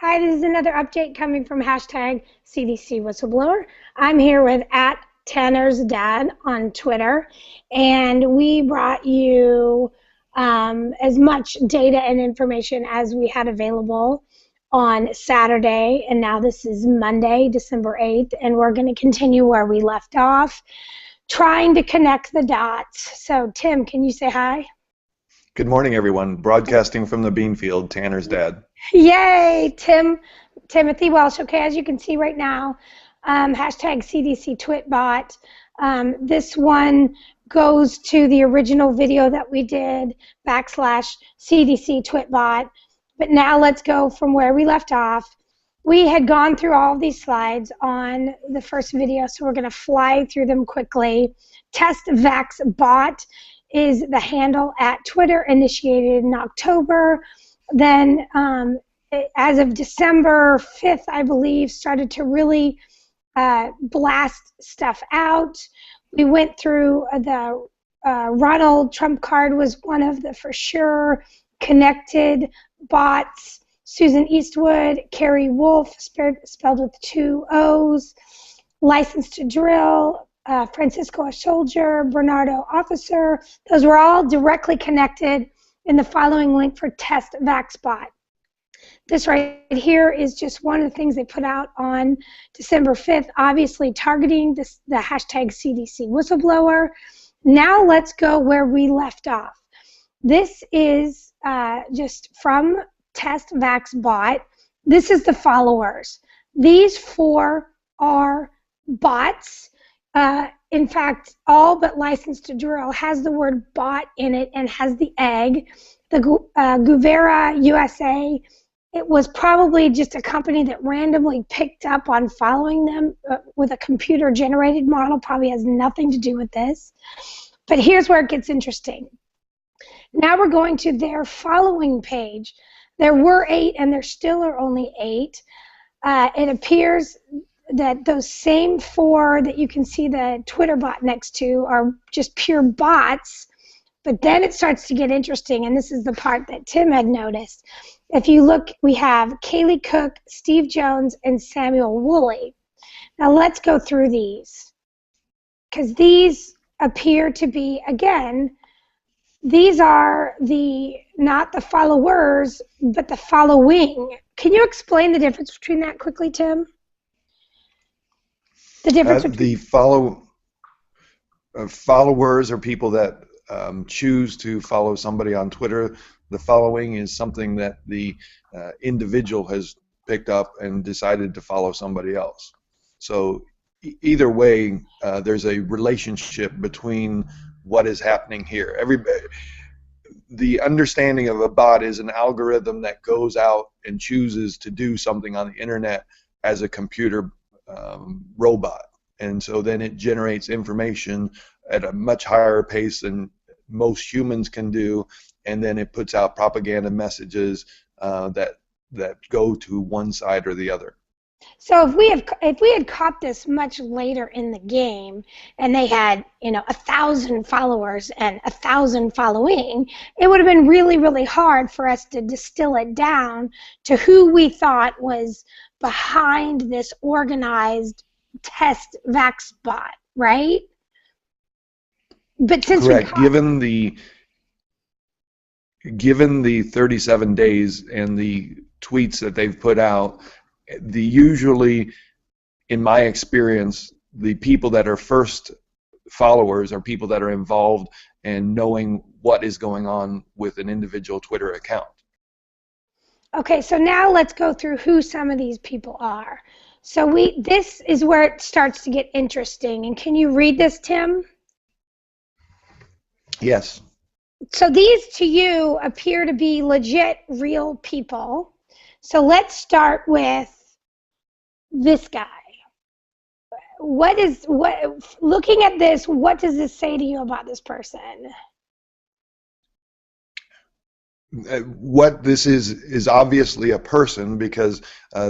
Hi, this is another update coming from hashtag CDC Whistleblower. I'm here with @Tanner's Dad on Twitter, and we brought you as much data and information as we had available on Saturday, and now this is Monday, December 8th, and we're going to continue where we left off, trying to connect the dots. So, Tim, can you say hi? Good morning, everyone. Broadcasting from the beanfield, Tanner's dad. Yay, Timothy Welsh. Okay, as you can see right now, hashtag CDC TwitBot. This one goes to the original video that we did, /CDC TwitBot. But now let's go from where we left off. We had gone through all of these slides on the first video, so we're going to fly through them quickly. Test Vax Bot is the handle at Twitter, initiated in October. Then as of December 5th, I believe, started to really blast stuff out. We went through the Ronald Trump card was one of the for sure connected bots. Susan Eastwood, Carrie Wolf, spelled with 2 O's, License to Drill, Francisco a Soldier, Bernardo Officer. Those were all directly connected in the following link for Test Vax Bot. This right here is just one of the things they put out on December 5th, obviously targeting the hashtag CDC Whistleblower. Now let's go where we left off. This is just from Test Vax Bot. This is the followers. These 4 are bots. In fact, all but License to Drill has the word bot in it and has the egg. The Guvera USA, it was probably just a company that randomly picked up on following them with a computer-generated model, probably has nothing to do with this. But here's where it gets interesting. Now we're going to their following page. There were 8, and there still are only 8. It appears that those same 4 that you can see the Twitter bot next to are just pure bots, but then it starts to get interesting, and this is the part that Tim had noticed. If you look, we have Kaylee Cook, Steve Jones, and Samuel Woolley. Now let's go through these, because these appear to be, again, these are not the followers, but the following. Can you explain the difference between that quickly, Tim? The difference between followers are people that choose to follow somebody on Twitter. The following is something that the individual has picked up and decided to follow somebody else. So either way, there's a relationship between what is happening here. The understanding of a bot is an algorithm that goes out and chooses to do something on the internet as a computer robot, and so then it generates information at a much higher pace than most humans can do, and then it puts out propaganda messages that go to one side or the other. So if we had caught this much later in the game, and they had 1,000 followers and 1,000 following, it would have been really, really hard for us to distill it down to who we thought was behind this organized Test Vax Bot, right? But since correct, given the 37 days and the tweets that they've put out, usually, in my experience, the people that are first followers are people that are involved and knowing what is going on with an individual Twitter account. Okay, so now let's go through who some of these people are. So this is where it starts to get interesting. And can you read this, Tim? Yes. So these to you appear to be legit, real people. So let's start with this guy. Looking at this, what does this say to you about this person? What this is obviously a person, because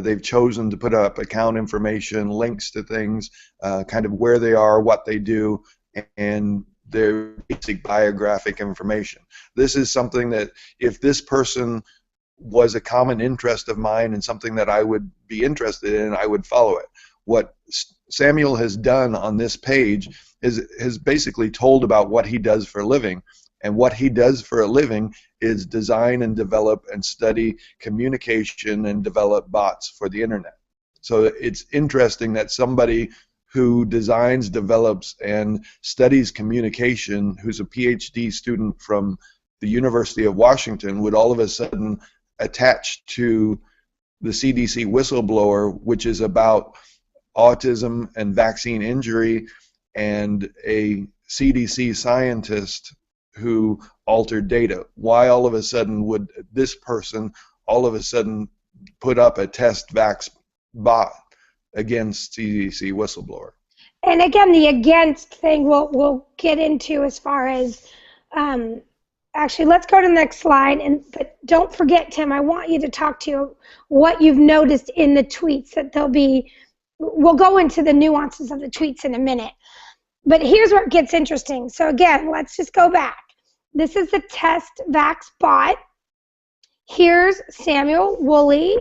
they've chosen to put up account information, links to things, kind of where they are, what they do, and their basic biographic information. This is something that if this person was a common interest of mine and something that I would be interested in, I would follow it. What Samuel has done on this page has basically told about what he does for a living. And what he does for a living is design and develop and study communication and develop bots for the internet. So it's interesting that somebody who designs, develops, and studies communication, who's a PhD student from the University of Washington, would all of a sudden attach to the CDC whistleblower, which is about autism and vaccine injury, and a CDC scientist who altered data. Why all of a sudden would this person all of a sudden put up a test Vax Bot against CDC whistleblower? And again, the against thing we'll get into as far as actually, let's go to the next slide. But don't forget, Tim, I want you to talk to what you've noticed in the tweets. That we'll go into the nuances of the tweets in a minute. But here's where it gets interesting. So again, let's just go back. This is the test Vax Bot. Here's Samuel Woolley,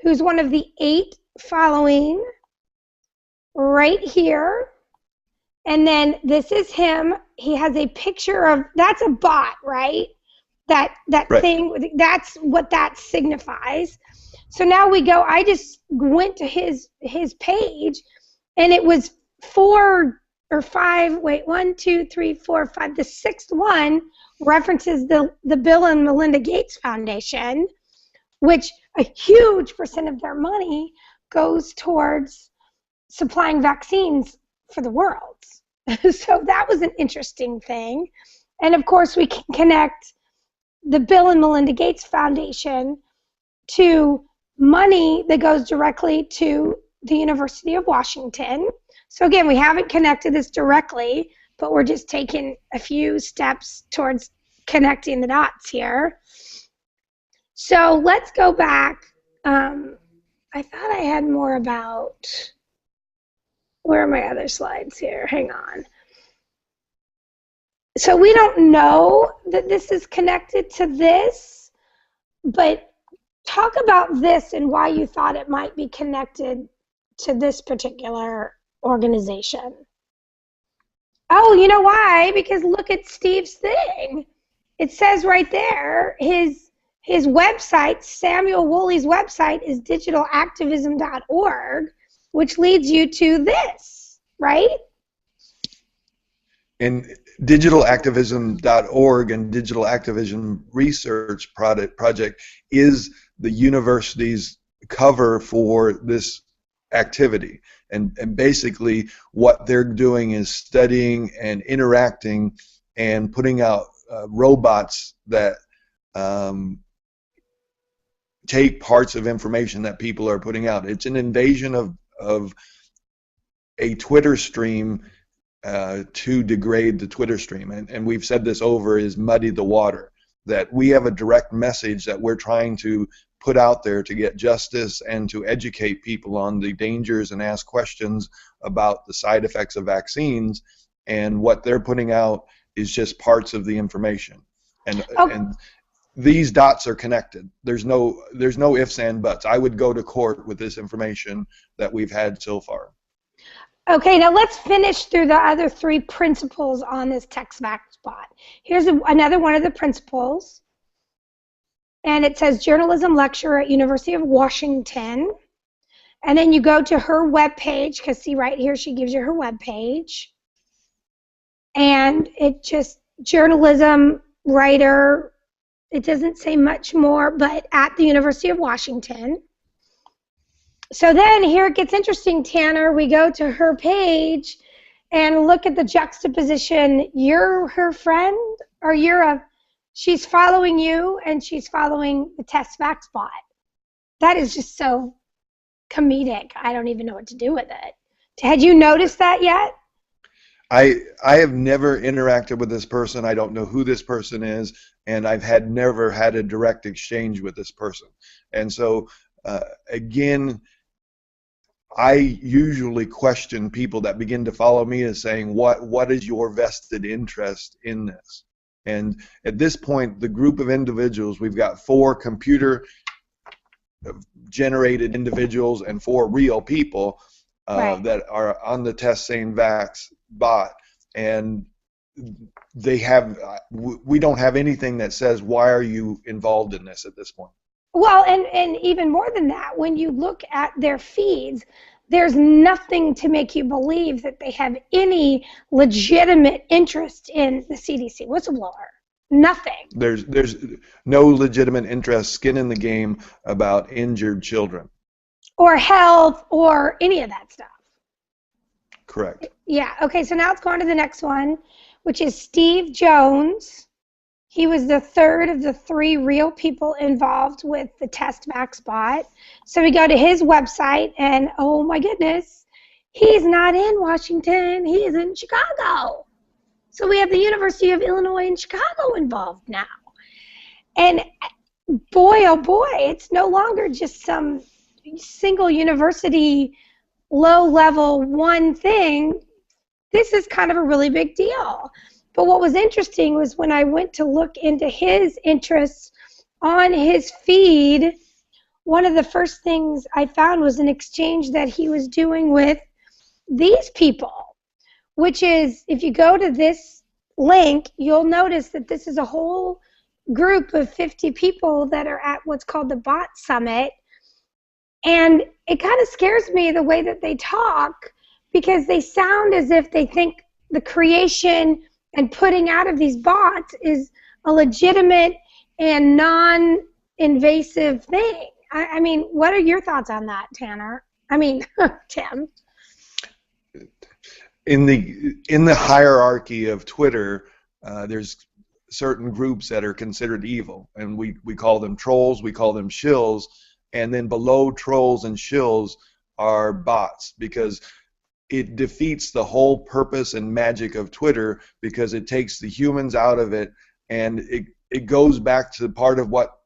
who's one of the 8 following right here. And then this is him. He has a picture of, that's a bot, right? That right. Thing, that's what that signifies. So now we go, I just went to his page, and it was 4 or 5, wait, 1, 2, 3, 4, 5. The 6th one references the Bill and Melinda Gates Foundation, which a huge percent of their money goes towards supplying vaccines for the world. So that was an interesting thing. And of course, we can connect the Bill and Melinda Gates Foundation to money that goes directly to the University of Washington. So again, we haven't connected this directly, but we're just taking a few steps towards connecting the dots here. So let's go back. I thought I had more about, where are my other slides here? Hang on. So we don't know that this is connected to this, but talk about this and why you thought it might be connected to this particular organization. Oh, you know why? Because look at Steve's thing. It says right there, his website, Samuel Woolley's website, is digitalactivism.org, which leads you to this, right? And digitalactivism.org and Digital Activism Research Project is the university's cover for this activity. And basically what they're doing is studying and interacting and putting out robots that take parts of information that people are putting out. It's an invasion of a Twitter stream to degrade the Twitter stream. And we've said this over, is muddy the water. That we have a direct message that we're trying to put out there to get justice and to educate people on the dangers and ask questions about the side effects of vaccines, and what they're putting out is just parts of the information. And these dots are connected. There's no ifs and buts. I would go to court with this information that we've had so far. Okay, now let's finish through the other 3 principles on this text Vax Bot. Here's another one of the principles. And it says journalism lecturer at University of Washington. And then you go to her webpage, because see right here she gives you her webpage. And it just, journalism writer, it doesn't say much more, but at the University of Washington. So then here it gets interesting, Tanner. We go to her page and look at the juxtaposition. You're her friend, or she's following you and she's following the test Vax Bot. That is just so comedic. I don't even know what to do with it. Had you noticed that yet? I have never interacted with this person. I don't know who this person is, and I've never had a direct exchange with this person. And so again, I usually question people that begin to follow me as saying, what is your vested interest in this? And at this point, the group of individuals, we've got 4 computer-generated individuals and 4 real people that are on the test saying Vax Bot, and they have we don't have anything that says why are you involved in this at this point. Well, and even more than that, when you look at their feeds, there's nothing to make you believe that they have any legitimate interest in the CDC whistleblower. Nothing. There's no legitimate interest, skin in the game about injured children. Or health or any of that stuff. Correct. Yeah, okay, so now let's go on to the next one, which is Steve Jones. He was the 3rd of the 3 real people involved with the test Vax Bot. So we go to his website, and oh my goodness, he's not in Washington, he's in Chicago. So we have the University of Illinois in Chicago involved now. And boy, oh boy, it's no longer just some single university, low-level one thing. This is kind of a really big deal. But what was interesting was when I went to look into his interests on his feed, one of the first things I found was an exchange that he was doing with these people, which is, if you go to this link, you'll notice that this is a whole group of 50 people that are at what's called the Bot Summit. And it kind of scares me the way that they talk, because they sound as if they think the creation and putting out of these bots is a legitimate and non-invasive thing. I mean, what are your thoughts on that, Tanner? I mean, Tim. In the hierarchy of Twitter, there's certain groups that are considered evil, and we call them trolls, we call them shills, and then below trolls and shills are bots, because it defeats the whole purpose and magic of Twitter, because it takes the humans out of it, and it goes back to part of what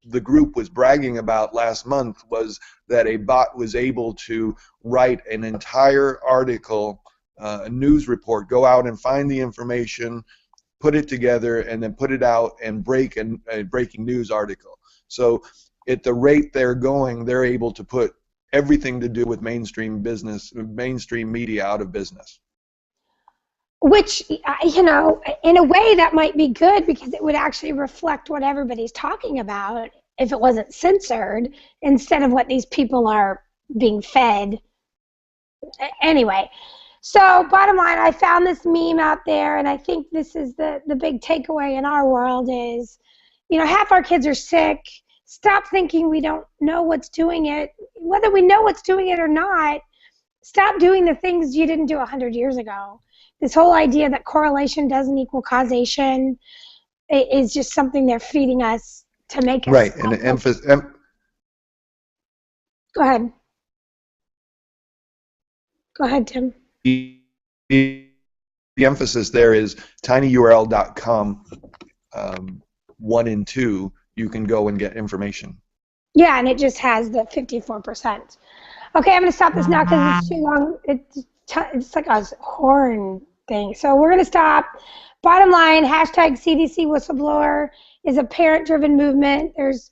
the group was bragging about last month, was that a bot was able to write an entire article, a news report, go out and find the information, put it together, and then put it out and break a breaking news article. So at the rate they're going, they're able to put everything to do with mainstream media out of business. Which, you know, in a way that might be good, because it would actually reflect what everybody's talking about if it wasn't censored, instead of what these people are being fed. Anyway, so bottom line, I found this meme out there, and I think this is the big takeaway in our world is, you know, half our kids are sick. Stop thinking we don't know what's doing it. Whether we know what's doing it or not, stop doing the things you didn't do 100 years ago. This whole idea that correlation doesn't equal causation is just something they're feeding us to make us. Right, and emphasis. Go ahead. Go ahead, Tim. The emphasis there is tinyurl.com 1 and 2. You can go and get information. Yeah, and it just has the 54%. Okay, I'm going to stop this now because it's too long. It's like a horn thing. So we're going to stop. Bottom line, hashtag CDC whistleblower is a parent-driven movement. There's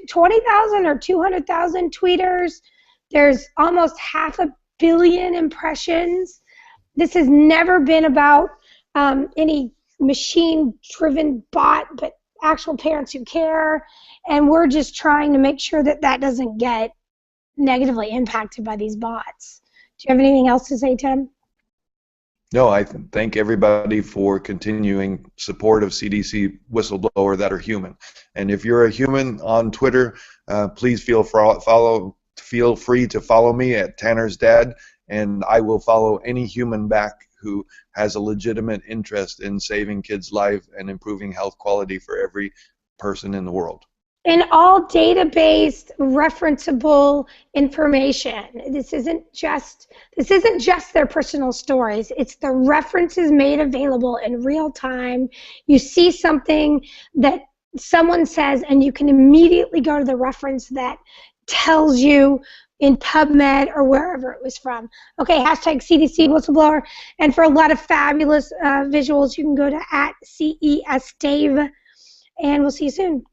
20,000 or 200,000 tweeters. There's almost 500 million impressions. This has never been about any machine-driven bot, but actual parents who care, and we're just trying to make sure that that doesn't get negatively impacted by these bots. Do you have anything else to say, Tim? No, I thank everybody for continuing support of CDC whistleblower that are human. And if you're a human on Twitter, please feel free to follow me at Tanner's Dad, and I will follow any human back who has a legitimate interest in saving kids' lives and improving health quality for every person in the world. And all data-based, referenceable information. This isn't just their personal stories. It's the references made available in real time. You see something that someone says, and you can immediately go to the reference that tells you in PubMed or wherever it was from. Okay, hashtag CDC whistleblower. And for a lot of fabulous visuals, you can go to @CESDave, and we'll see you soon.